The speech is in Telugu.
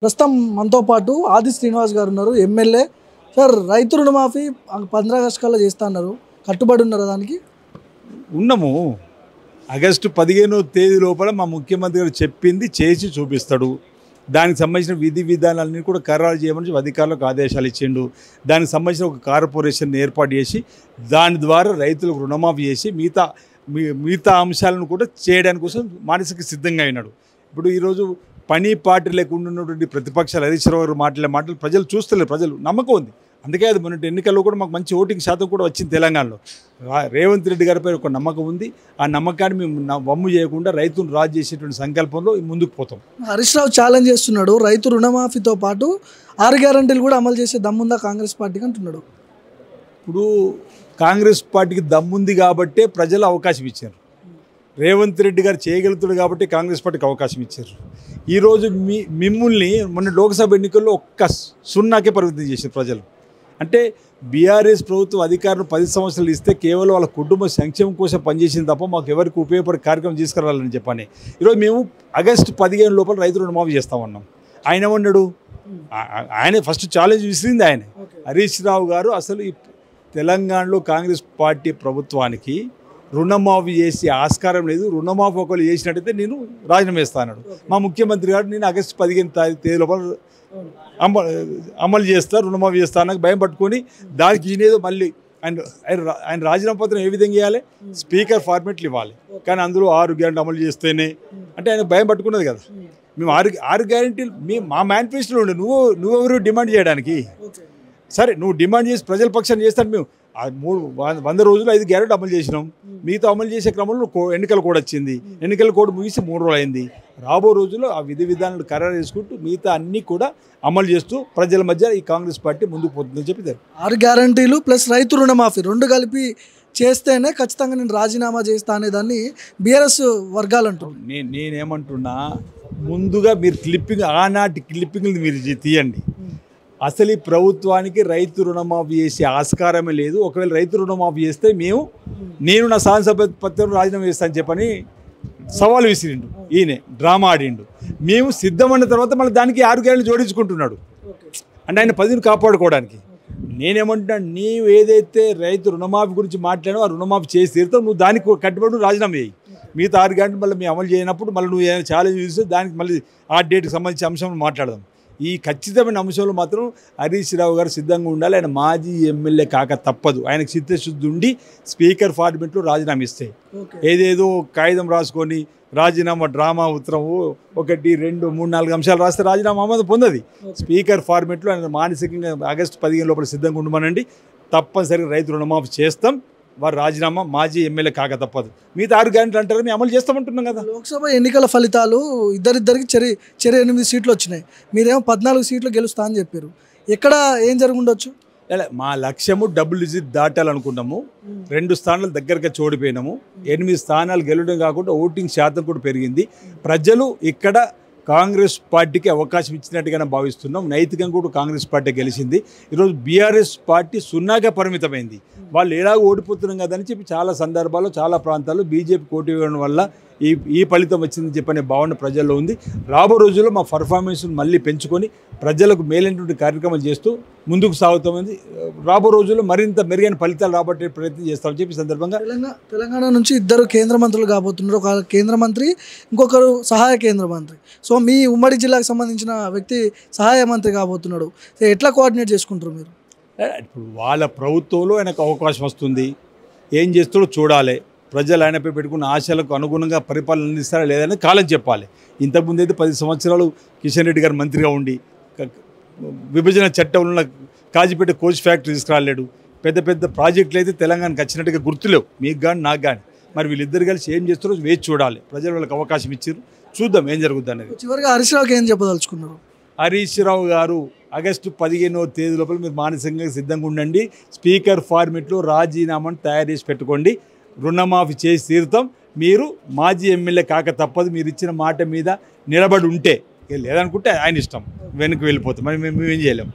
ప్రస్తుతం మనతో పాటు ఆది శ్రీనివాస్ గారు ఉన్నారు, ఎమ్మెల్యే. సార్, రైతు రుణమాఫీ 15 ఆగస్టు కల్లా చేస్తా అన్నారు, కట్టుబడి ఉన్నారు దానికి? ఉన్నాము. ఆగస్టు 15వ తేదీ లోపల మా ముఖ్యమంత్రి గారు చెప్పింది చేసి చూపిస్తాడు. దానికి సంబంధించిన విధి విధానాలన్నీ కూడా ఖరారు చేయమని అధికారులకు ఆదేశాలు ఇచ్చిండు. దానికి సంబంధించిన ఒక కార్పొరేషన్ ఏర్పాటు చేసి దాని ద్వారా రైతులకు రుణమాఫీ చేసి మిగతా అంశాలను కూడా చేయడానికి కోసం మానసిక సిద్ధంగా అయినాడు. ఇప్పుడు ఈరోజు పని పార్టీ లేకుండా ఉన్నటువంటి ప్రతిపక్షాలు హరీష్ రావు గారు మాటలు ప్రజలు చూస్తలేరు. ప్రజలు నమ్మకం ఉంది. అందుకే అది మొన్నటి ఎన్నికల్లో కూడా మాకు మంచి ఓటింగ్ శాతం కూడా వచ్చింది. తెలంగాణలో రేవంత్ రెడ్డి గారిపై ఒక నమ్మకం ఉంది. ఆ నమ్మకాన్ని మేము వమ్ము చేయకుండా రైతును రాజు చేసేటువంటి సంకల్పంలో ముందుకు పోతాం. హరీష్ రావు ఛాలెంజ్ చేస్తున్నాడు, రైతు రుణమాఫీతో పాటు 6 గ్యారెంటీలు కూడా అమలు చేసే దమ్ముందా కాంగ్రెస్ పార్టీకి అంటున్నాడు. ఇప్పుడు కాంగ్రెస్ పార్టీకి దమ్ముంది కాబట్టే ప్రజలు అవకాశం ఇచ్చారు. రేవంత్ రెడ్డి గారు చేయగలుగుతాడు కాబట్టి కాంగ్రెస్ పార్టీకి అవకాశం ఇచ్చారు. ఈరోజు మిమ్మల్ని మొన్న లోక్సభ ఎన్నికల్లో ఒక్క 0కే పరిమితం చేశారు ప్రజలు. అంటే బీఆర్ఎస్ ప్రభుత్వం అధికారులు 10 సంవత్సరాలు ఇస్తే కేవలం వాళ్ళ కుటుంబ సంక్షేమం కోసం పనిచేసింది తప్ప మాకు ఎవరికి ఉపయోగపడే కార్యక్రమం తీసుకురావాలని చెప్పని ఈరోజు మేము ఆగస్టు 15 లోపల రైతు రుణమాఫీ చేస్తామన్నాం. ఆయన ఏమన్నాడు? ఆయన ఫస్ట్ ఛాలెంజ్ విసిరింది ఆయన. హరీష్ రావు గారు అసలు ఈ తెలంగాణలో కాంగ్రెస్ పార్టీ ప్రభుత్వానికి రుణమాఫీ చేసే ఆస్కారం లేదు, రుణమాఫీ ఒకళ్ళు చేసినట్టయితే నేను రాజీనామా వేస్తా అన్నాడు. మా ముఖ్యమంత్రి గారు నేను ఆగస్టు 15 తేదీ లోపల అమలు చేస్తా, రుణమాఫీ చేస్తా నాకు భయం పట్టుకొని దానికి ఈయనేదో మళ్ళీ ఆయన రాజీనామా పత్రం ఏ విధంగా ఇవ్వాలి? స్పీకర్ ఫార్మేట్లు ఇవ్వాలి. కానీ అందులో 6 గ్యారెంటీ అమలు చేస్తేనే అంటే ఆయన భయం పట్టుకున్నది కదా. మేము 6 గ్యారెంటీలు మా మేనిఫెస్టోలో ఉండే నువ్వెవరు డిమాండ్ చేయడానికి? సరే, నువ్వు డిమాండ్ చేసి ప్రజల పక్షాన్ని చేస్తాను. మేము 100 రోజులు 5 గ్యారెంటీ అమలు చేసినాం. మిగతా అమలు చేసే క్రమంలో ఎన్నికల కోడ్ వచ్చింది. ఎన్నికల కోడ్ ముగిసి 3 రోజులు అయింది. రాబో రోజుల్లో ఆ విధి విధానాలు ఖరారు చేసుకుంటూ మిగతా అన్నీ కూడా అమలు చేస్తూ ప్రజల మధ్య ఈ కాంగ్రెస్ పార్టీ ముందుకు పోతుందని చెప్పారు. 6 గ్యారెంటీలు ప్లస్ రైతు రుణమాఫీ 2 కలిపి చేస్తేనే ఖచ్చితంగా నేను రాజీనామా చేస్తా అనే దాన్ని బీఆర్ఎస్ వర్గాలు అంటున్నారు. నేనేమంటున్నా, ముందుగా మీరు ఆనాటి క్లిప్పింగ్లు మీరు తీయండి. అసలు ఈ ప్రభుత్వానికి రైతు రుణమాఫీ చేసే ఆస్కారమే లేదు. ఒకవేళ రైతు రుణమాఫీ చేస్తే నేను నా శాసనసభ్యత్వం రాజీనామా చేస్తాను చెప్పని సవాలు విసిరిండు. ఈయన డ్రామా ఆడిండు. మేము సిద్ధమన్న తర్వాత మళ్ళీ దానికి 6 గ్యారెంటీలు జోడించుకుంటున్నాడు. అంటే ఆయన 10ని కాపాడుకోవడానికి. నేనేమంటున్నా, నీవు ఏదైతే రైతు రుణమాఫీ గురించి మాట్లాడావో ఆ రుణమాఫీ చేసి తీరుతావు. నువ్వు దానికి కట్టుబడి రాజీనామా చేయి. మిగతా 6 గ్యారెంటీలు మళ్ళీ మేము అమలు చేయనప్పుడు మళ్ళీ నువ్వు ఏదైనా ఛాలెంజ్ చూస్తే దానికి మళ్ళీ ఆ డేట్కి సంబంధించిన అంశం మాట్లాడదాం. ఈ ఖచ్చితమైన అంశంలో మాత్రం హరీష్ రావు గారు సిద్ధంగా ఉండాలి. ఆయన మాజీ ఎమ్మెల్యే కాక తప్పదు. ఆయనకు చిత్తశుద్ధి ఉండి స్పీకర్ ఫార్మేట్లో రాజీనామా ఇస్తే ఏదేదో కాగితం రాసుకొని రాజీనామా డ్రామా ఉత్తరం 1, 2, 3, 4 అంశాలు రాస్తే రాజీనామా ఆమోదం పొందది. స్పీకర్ ఫార్మేట్లో ఆయన మానసికంగా ఆగస్టు 15 లోపల సిద్ధంగా ఉండమనండి. తప్పనిసరిగా రైతు రుణమాఫీ చేస్తాం. వారు రాజీనామా మాజీ ఎమ్మెల్యే కాక తప్పదు. మిగతా 6 గ్యారెంటీలు అంటారు, మేము అమలు చేస్తామంటున్నాం కదా. లోక్సభ ఎన్నికల ఫలితాలు ఇద్దరికి చెరి 8 సీట్లు వచ్చినాయి. మీరేమో 14 సీట్లు గెలుస్తా అని చెప్పారు. ఎక్కడ ఏం జరుగుండొచ్చు? మా లక్ష్యము డబుల్ డిజిట్ దాటాలనుకున్నాము. 2 స్థానాలు దగ్గరగా చోడిపోయినాము. 8 స్థానాలు గెలవడం కాకుండా ఓటింగ్ శాతం కూడా పెరిగింది. ప్రజలు ఇక్కడ కాంగ్రెస్ పార్టీకి అవకాశం ఇచ్చినట్టుగానే భావిస్తున్నాం. నైతికంగా కూడా కాంగ్రెస్ పార్టీ గెలిచింది. ఈరోజు బీఆర్ఎస్ పార్టీ 0గా పరిమితమైంది. వాళ్ళు ఎలాగో ఓడిపోతున్నాం కదని చెప్పి చాలా సందర్భాల్లో చాలా ప్రాంతాల్లో బీజేపీ పోటీ ఇవ్వడం వల్ల ఈ ఫలితం వచ్చిందని చెప్పనే భావన ప్రజల్లో ఉంది. రాబో రోజుల్లో మా పర్ఫార్మెన్స్ను మళ్ళీ పెంచుకొని ప్రజలకు మేలైనటువంటి కార్యక్రమాలు చేస్తూ ముందుకు సాగుతామని, రాబో రోజుల్లో మరింత మెరుగైన ఫలితాలు రాబట్టే ప్రయత్నం చేస్తామని చెప్పి సందర్భంగా తెలంగాణ నుంచి 2 కేంద్ర మంత్రులు కాబోతున్నారు. ఒక కేంద్ర మంత్రి, ఇంకొకరు సహాయ కేంద్ర మంత్రి. సో మీ ఉమ్మడి జిల్లాకు సంబంధించిన వ్యక్తి సహాయ మంత్రి కాబోతున్నాడు. ఎట్లా కోఆర్డినేట్ చేసుకుంటారు మీరు? ఇప్పుడు వాళ్ళ ప్రభుత్వంలో ఆయనకు అవకాశం వస్తుంది. ఏం చేస్తాడో చూడాలి. ప్రజలు ఆయనపై పెట్టుకున్న ఆశలకు అనుగుణంగా పరిపాలన అందిస్తారా లేదని కాలం చెప్పాలి. ఇంతకుముందు అయితే 10 సంవత్సరాలు కిషన్ రెడ్డి గారు మంత్రిగా ఉండి విభజన చట్టంలో కాజీపేట కోచ్ ఫ్యాక్టరీ తీసుకురాలేడు. పెద్ద ప్రాజెక్టులు అయితే తెలంగాణకు వచ్చినట్టుగా గుర్తులేవు మీకు కానీ నాకు కానీ. మరి వీళ్ళిద్దరు కలిసి ఏం చేస్తారో వేచి చూడాలి. ప్రజలు వాళ్ళకి అవకాశం ఇచ్చారు, చూద్దాం ఏం జరుగుతుంది అనేది. చివరిగా హరీష్ రావుకి ఏం చెప్పదలుచుకున్నారు? హరీష్ రావు గారు ఆగస్టు 15వ తేదీ లోపల మీరు మానసికంగా సిద్ధంగా ఉండండి. స్పీకర్ ఫార్మేట్లో రాజీనామాను తయారు చేసి పెట్టుకోండి. రుణమాఫీ చేసి తీరుతాం. మీరు మాజీ ఎమ్మెల్యే కాక తప్పదు. మీరు ఇచ్చిన మాట మీద నిలబడి ఉంటే, లేదనుకుంటే ఆయన ఇష్టం, వెనక్కి వెళ్ళిపోతాం. మరి మేము ఏం చేయలేము.